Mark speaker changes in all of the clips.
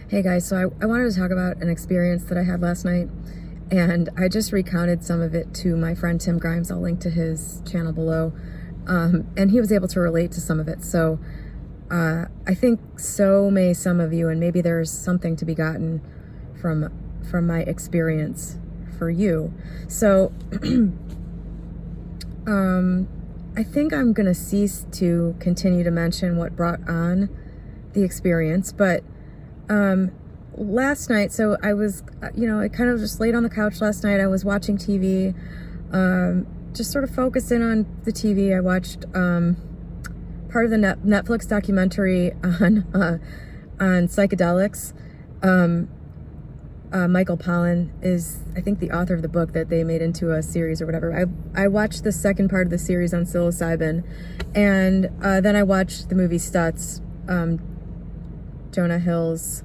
Speaker 1: Hey guys, so I wanted to talk about an experience that I had last night, and I just recounted some of it to my friend Tim Grimes. I'll link to his channel below, and he was able to relate to some of it. So I think so may some of you, and maybe there's something to be gotten from my experience for you. So I think I'm gonna cease to continue to mention what brought on the experience, but last night, so I was, I kind of just laid on the couch last night. I was watching TV, just sort of focused in on the TV. I watched part of the Netflix documentary on psychedelics. Michael Pollan is, I think, the author of the book that they made into a series or whatever. I watched the second part of the series on psilocybin, and then I watched the movie Stutz, Jonah Hill's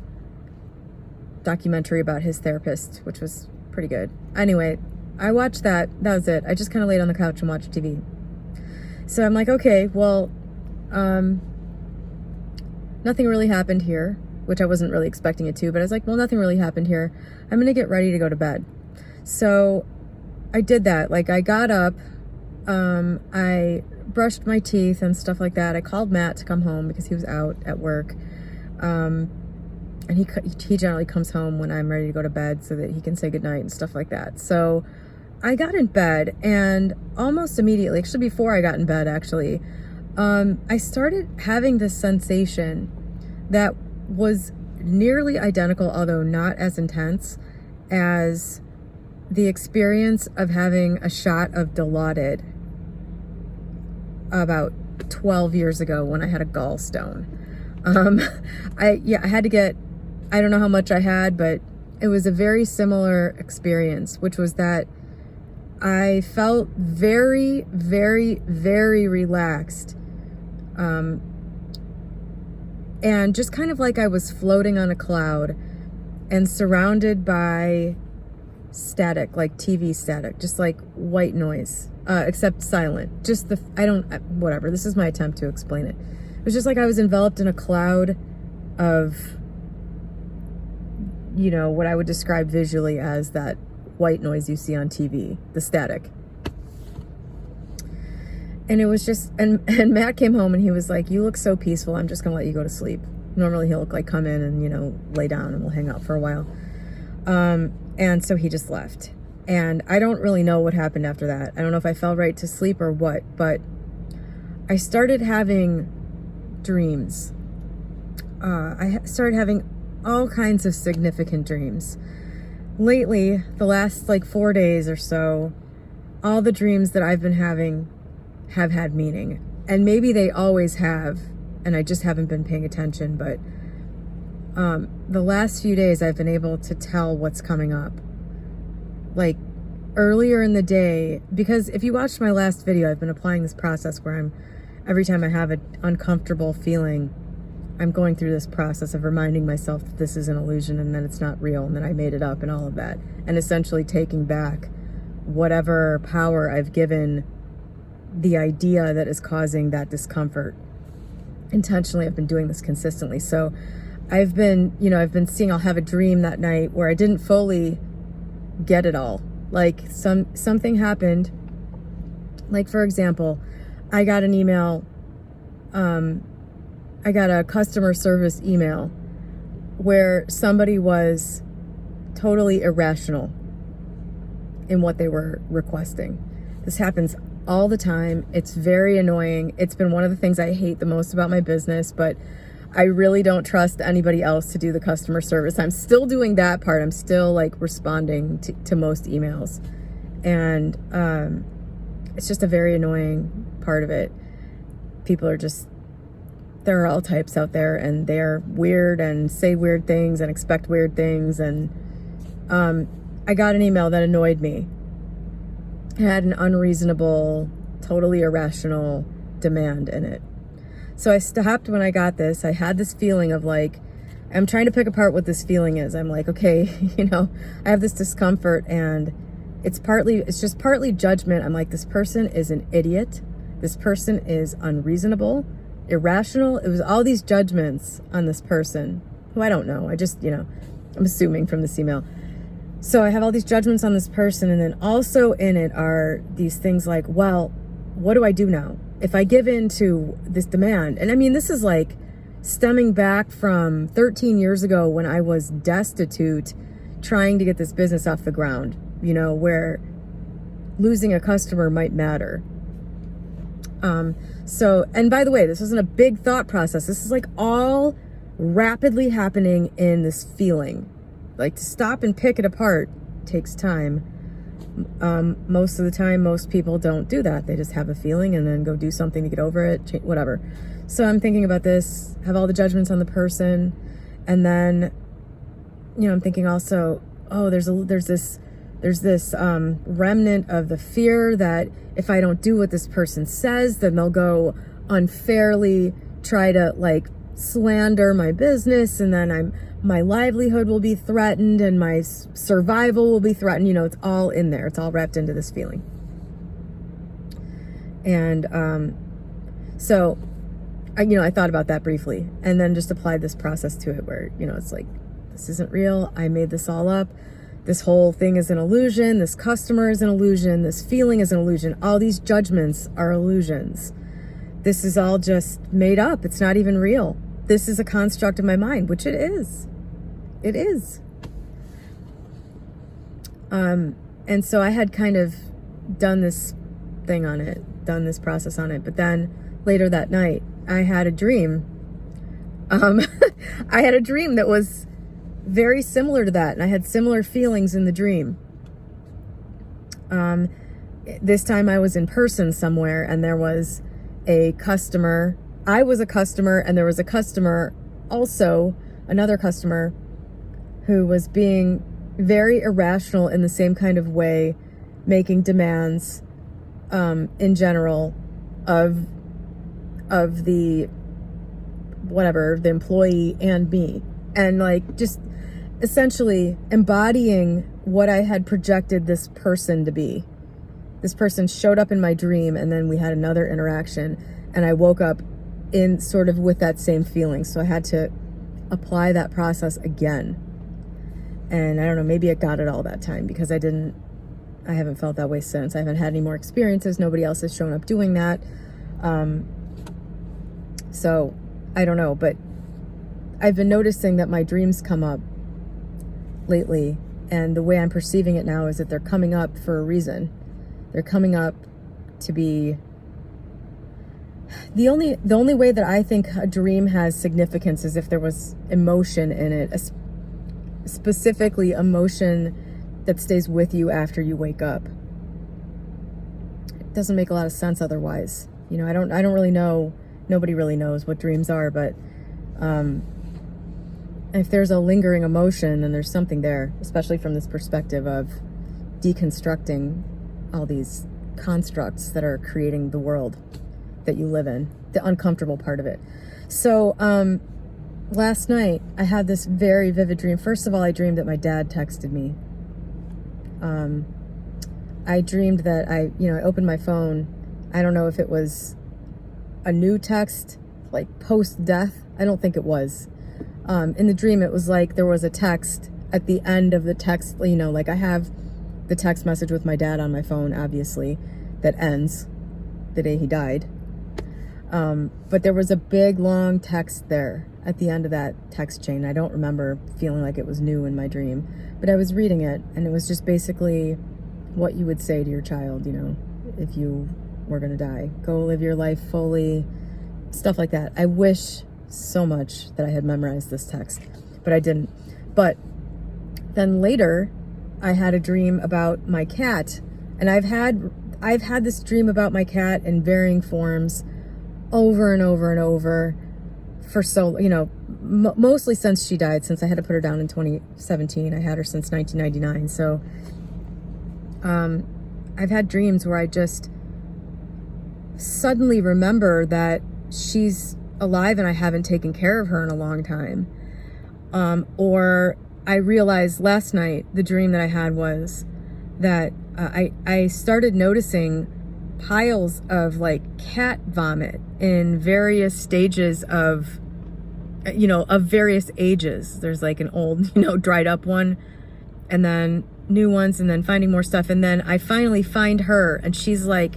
Speaker 1: documentary about his therapist, which was pretty good. Anyway, I watched that. That was it. I just kind of laid on the couch and watched TV. So I'm like, okay, well, nothing really happened here, which I wasn't really expecting it to, but I was like, well, nothing really happened here. I'm going to get ready to go to bed. So I did that. Like, I got up, I brushed my teeth and stuff like that. I called Matt to come home because he was out at work. And he generally comes home when I'm ready to go to bed so that he can say goodnight and stuff like that. So I got in bed, and almost immediately, actually before I got in bed actually, I started having this sensation that was nearly identical, although not as intense, as the experience of having a shot of Dilaudid about 12 years ago when I had a gallstone. I had to get, I don't know how much I had, but it was a very similar experience, which was that I felt very, very, very relaxed. And just kind of like I was floating on a cloud and surrounded by static, like TV static, just like white noise, except silent. Just whatever. This is my attempt to explain it. It was just like I was enveloped in a cloud of, what I would describe visually as that white noise you see on TV, the static. And it was just, and Matt came home and he was like, you look so peaceful. I'm just going to let you go to sleep. Normally he'll come in and, lay down and we'll hang out for a while. And so he just left. And I don't really know what happened after that. I don't know if I fell right to sleep or what, but I started having dreams. I started having all kinds of significant dreams. Lately, the last 4 days or so, all the dreams that I've been having have had meaning. And maybe they always have, and I just haven't been paying attention, but the last few days I've been able to tell what's coming up. Like earlier in the day, because if you watched my last video, I've been applying this process where every time I have an uncomfortable feeling, I'm going through this process of reminding myself that this is an illusion and that it's not real and that I made it up and all of that. And essentially taking back whatever power I've given the idea that is causing that discomfort. Intentionally, I've been doing this consistently. So I've been seeing, I'll have a dream that night where I didn't fully get it all. Like something happened. Like, for example, I got an email, I got a customer service email where somebody was totally irrational in what they were requesting. This happens all the time. It's very annoying. It's been one of the things I hate the most about my business, but I really don't trust anybody else to do the customer service. I'm still doing that part. I'm still responding to most emails. And it's just a very annoying part of it. People are there are all types out there, and they're weird and say weird things and expect weird things. And I got an email that annoyed me. It had an unreasonable, totally irrational demand in it. So I stopped when I got this. I had this feeling of I'm trying to pick apart what this feeling is. I'm like, okay, I have this discomfort, and it's just partly judgment. I'm like, this person is an idiot. This person is unreasonable, irrational. It was all these judgments on this person who I don't know. I just, I'm assuming from this email. So I have all these judgments on this person, and then also in it are these things like, well, what do I do now? If I give in to this demand, and I mean, this is like stemming back from 13 years ago when I was destitute trying to get this business off the ground, where losing a customer might matter. So, and by the way, this wasn't a big thought process. This is like all rapidly happening in this feeling. Like, to stop and pick it apart takes time. Most of the time, most people don't do that. They just have a feeling and then go do something to get over it, whatever. So I'm thinking about this, have all the judgments on the person. And then, I'm thinking also, oh, there's this remnant of the fear that if I don't do what this person says, then they'll go unfairly try to like slander my business, and then my livelihood will be threatened and my survival will be threatened. It's all in there. It's all wrapped into this feeling. And so I thought about that briefly and then just applied this process to it where, it's like, this isn't real. I made this all up. This whole thing is an illusion. This customer is an illusion. This feeling is an illusion. All these judgments are illusions. This is all just made up. It's not even real. This is a construct of my mind, which it is. It is. And so I had kind of done this thing on it, done this process on it. But then later that night, I had a dream. I had a dream that was very similar to that. And I had similar feelings in the dream. This time I was in person somewhere, and there was a customer. I was a customer, and there was a customer also, another customer, who was being very irrational in the same kind of way, making demands in general of the the employee and me, and like just essentially embodying what I had projected this person to be. This person showed up in my dream, and then we had another interaction, and I woke up in sort of with that same feeling. So I had to apply that process again. And I don't know, maybe it got it all that time, because I haven't felt that way since. I haven't had any more experiences. Nobody else has shown up doing that. So I don't know, but I've been noticing that my dreams come up lately, and the way I'm perceiving it now is that they're coming up for a reason. They're coming up to be the only way that I think a dream has significance is if there was emotion in it, specifically emotion that stays with you after you wake up. It doesn't make a lot of sense otherwise. I don't really know. Nobody really knows what dreams are, but if there's a lingering emotion, then there's something there, especially from this perspective of deconstructing all these constructs that are creating the world that you live in, the uncomfortable part of it. So last night I had this very vivid dream. First of all, I dreamed that my dad texted me. I dreamed that I opened my phone. I don't know if it was a new text, like post-death. I don't think it was. In the dream, it was like there was a text at the end of the text, like I have the text message with my dad on my phone, obviously, that ends the day he died. But there was a big, long text there at the end of that text chain. I don't remember feeling like it was new in my dream, but I was reading it, and it was just basically what you would say to your child, if you were going to die. Go live your life fully, stuff like that. I wish so much that I had memorized this text, but I didn't. But then later, I had a dream about my cat, and I've had this dream about my cat in varying forms over and over and over for so, mostly since she died, since I had to put her down in 2017. I had her since 1999. So I've had dreams where I just suddenly remember that she's alive and I haven't taken care of her in a long time. Or I realized last night, the dream that I had was that I started noticing piles of like cat vomit in various stages of you know, of various ages. There's like an old, you know, dried up one, and then new ones, and then finding more stuff. And then I finally find her, and she's like,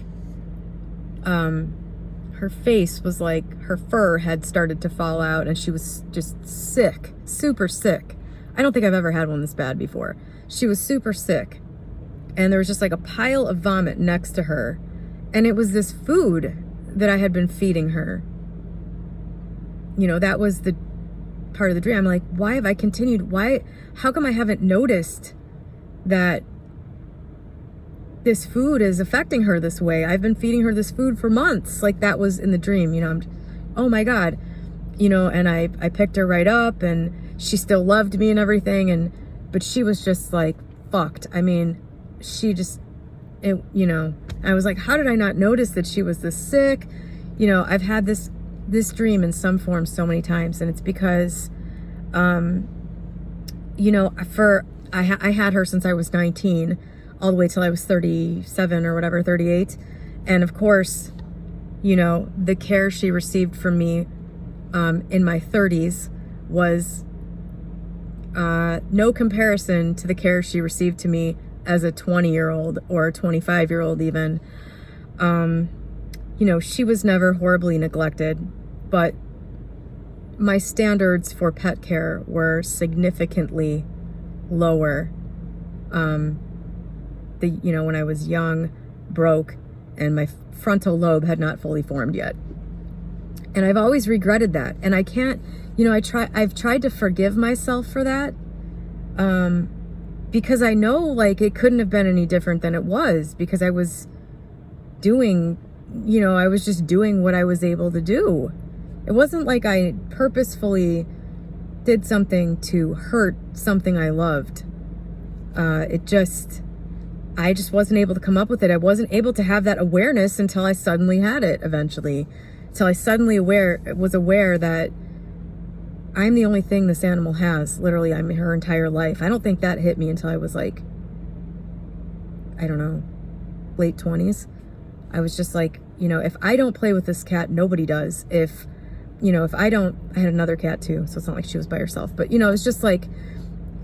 Speaker 1: her face was like, her fur had started to fall out, and she was just sick, super sick. I don't think I've ever had one this bad before. She was super sick, and there was just like a pile of vomit next to her, and it was this food that I had been feeding her. You know, that was the part of the dream. I'm like, why have I continued? How come I haven't noticed that this food is affecting her this way? I've been feeding her this food for months. Like, that was in the dream, you know. Oh my God, you know. And I picked her right up, and she still loved me and everything, but she was just like fucked. I mean, she just, you know, I was like, how did I not notice that she was this sick? You know, I've had this dream in some form so many times, and it's because, you know, I had her since I was 19, all the way till I was 37 or whatever, 38. And of course, you know, the care she received from me in my 30s was no comparison to the care she received to me as a 20-year-old or a 25-year-old even. You know, she was never horribly neglected, but my standards for pet care were significantly lower. You know, when I was young, broke, and my frontal lobe had not fully formed yet. And I've always regretted that. And I can't, you know, I've tried to forgive myself for that. Because I know, like, it couldn't have been any different than it was, because I was doing, you know, I was just doing what I was able to do. It wasn't like I purposefully did something to hurt something I loved. I just wasn't able to come up with it. I wasn't able to have that awareness until I suddenly had it eventually. Until I suddenly was aware that I'm the only thing this animal has. Literally, I'm her entire life. I don't think that hit me until I was like, I don't know, late 20s. I was just like, you know, if I don't play with this cat, nobody does. If I don't, I had another cat too, so it's not like she was by herself. But, you know, it's just like,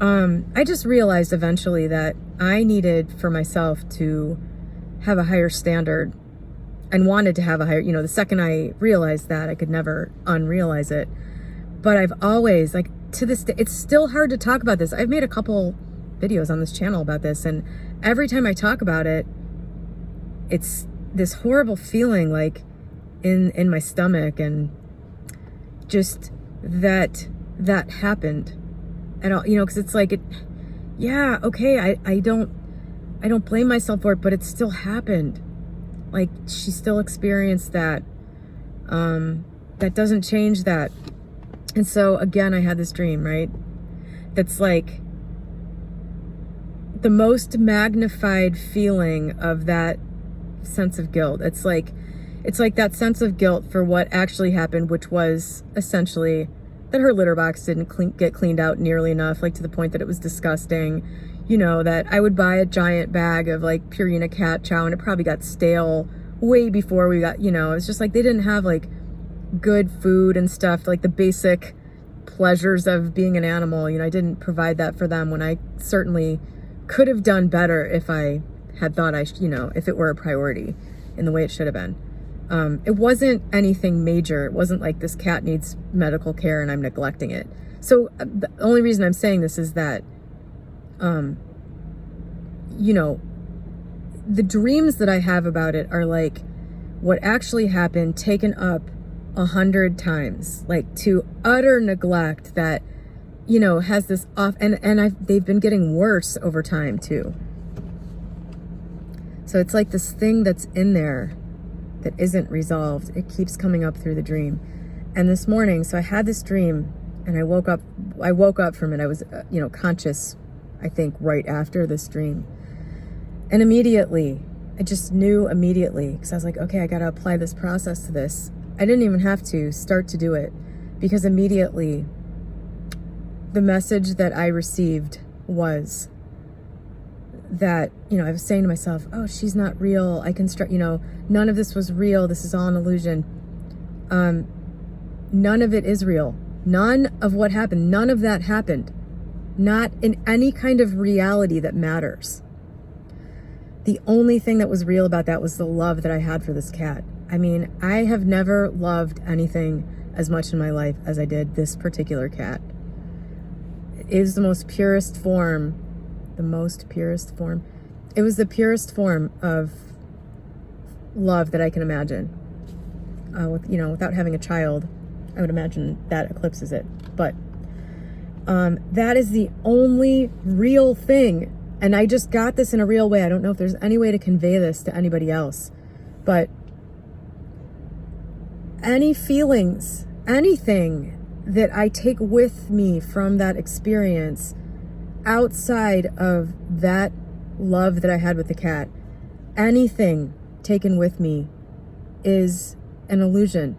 Speaker 1: I just realized eventually that I needed for myself to have a higher standard, and wanted to have a higher, you know, the second I realized that, I could never unrealize it. But I've always, like, to this day, it's still hard to talk about this. I've made a couple videos on this channel about this, and every time I talk about it, it's this horrible feeling, like, in my stomach, and just that happened at all, you know, because it's like, yeah, okay, I don't blame myself for it, but it still happened. Like, she still experienced that. That doesn't change that. And so again, I had this dream, right? That's like the most magnified feeling of that sense of guilt. It's like that sense of guilt for what actually happened, which was essentially that her litter box didn't get cleaned out nearly enough, like to the point that it was disgusting. You know, that I would buy a giant bag of like Purina cat chow, and it probably got stale way before we got, you know, it's just like they didn't have like good food and stuff, like the basic pleasures of being an animal. You know, I didn't provide that for them when I certainly could have done better if I had thought you know, if it were a priority in the way it should have been. It wasn't anything major. It wasn't like this cat needs medical care and I'm neglecting it. So the only reason I'm saying this is that, you know, the dreams that I have about it are like what actually happened taken up 100 times, like to utter neglect that, you know, has this off, and they've been getting worse over time too. So it's like this thing that's in there that isn't resolved. It keeps coming up through the dream. And this morning, so I had this dream, and I woke up from it. I was, you know, conscious, I think, right after this dream. And immediately, I just knew immediately, because I was like, okay, I got to apply this process to this. I didn't even have to start to do it, because immediately the message that I received was that, you know, I was saying to myself, oh, she's not real. I can start, you know, none of this was real. This is all an illusion. None of it is real. None of what happened, none of that happened. Not in any kind of reality that matters. The only thing that was real about that was the love that I had for this cat. I mean, I have never loved anything as much in my life as I did this particular cat. It is the most purest form. It was the purest form of love that I can imagine. Without having a child, I would imagine that eclipses it. But that is the only real thing. And I just got this in a real way. I don't know if there's any way to convey this to anybody else. But any feelings, anything that I take with me from that experience outside of that love that I had with the cat, anything taken with me is an illusion,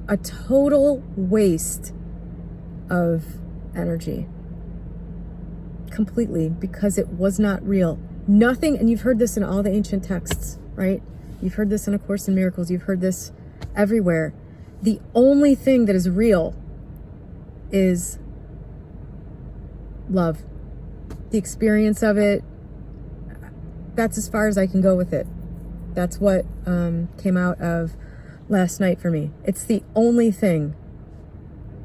Speaker 1: a total waste of energy. Completely, because it was not real. Nothing, and you've heard this in all the ancient texts, right? You've heard this in A Course in Miracles. You've heard this everywhere. The only thing that is real is love. The experience of it, that's as far as I can go with it. That's what came out of last night for me. It's the only thing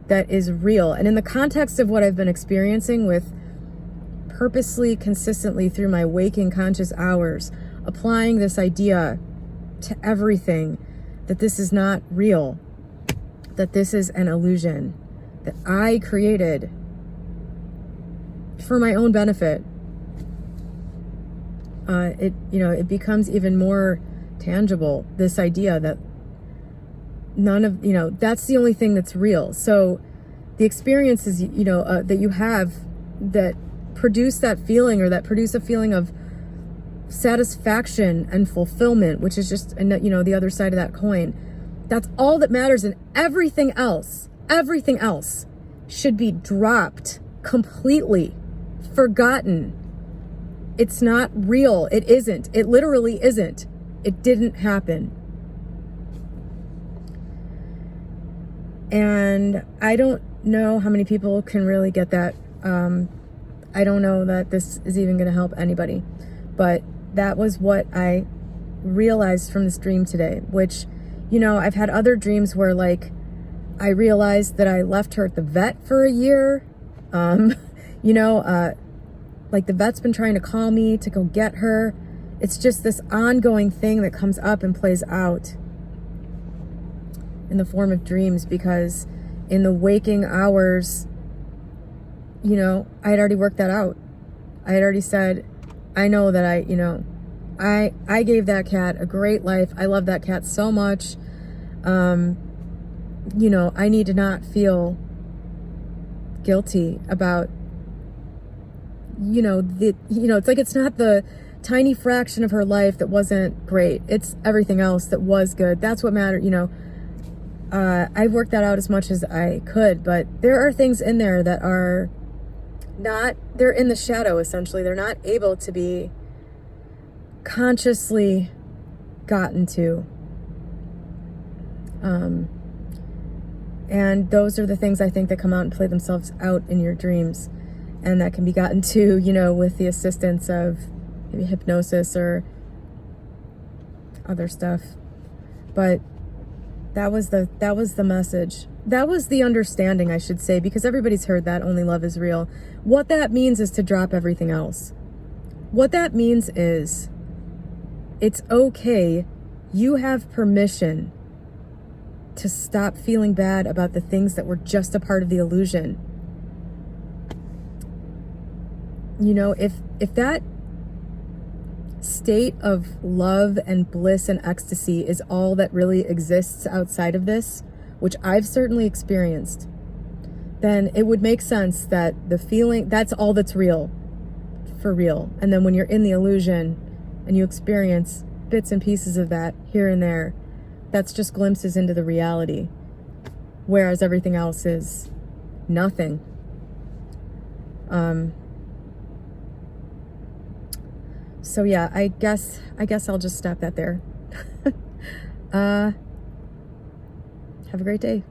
Speaker 1: that is real. And in the context of what I've been experiencing with purposely, consistently through my waking conscious hours, applying this idea to everything, that this is not real, that this is an illusion that I created for my own benefit. It becomes even more tangible, this idea that that's the only thing that's real. So the experiences, that you have that produce that feeling, or that produce a feeling of satisfaction and fulfillment, which is just, the other side of that coin. That's all that matters, and everything else should be dropped completely, forgotten. It's not real. It isn't. It literally isn't. It didn't happen. And I don't know how many people can really get that. I don't know that this is even going to help anybody. But that was what I realized from this dream today, which, I've had other dreams where, I realized that I left her at the vet for a year. The vet's been trying to call me to go get her. It's just this ongoing thing that comes up and plays out in the form of dreams, because in the waking hours, I had already worked that out. I had already said, I know that I gave that cat a great life. I love that cat so much. I need to not feel guilty about, it's like, it's not the tiny fraction of her life that wasn't great. It's everything else that was good. That's what mattered. I worked that out as much as I could, but there are things in there that are they're in the shadow, essentially. They're not able to be consciously gotten to. And those are the things I think that come out and play themselves out in your dreams, and that can be gotten to, with the assistance of maybe hypnosis or other stuff. But that was the message. That was the understanding, I should say, because everybody's heard that only love is real. What that means is to drop everything else. What that means is it's okay. You have permission to stop feeling bad about the things that were just a part of the illusion. If that state of love and bliss and ecstasy is all that really exists outside of this, which I've certainly experienced, then it would make sense that the feeling, that's all that's real, for real. And then when you're in the illusion and you experience bits and pieces of that here and there, that's just glimpses into the reality, whereas everything else is nothing. So yeah, I guess I'll just stop that there. Have a great day.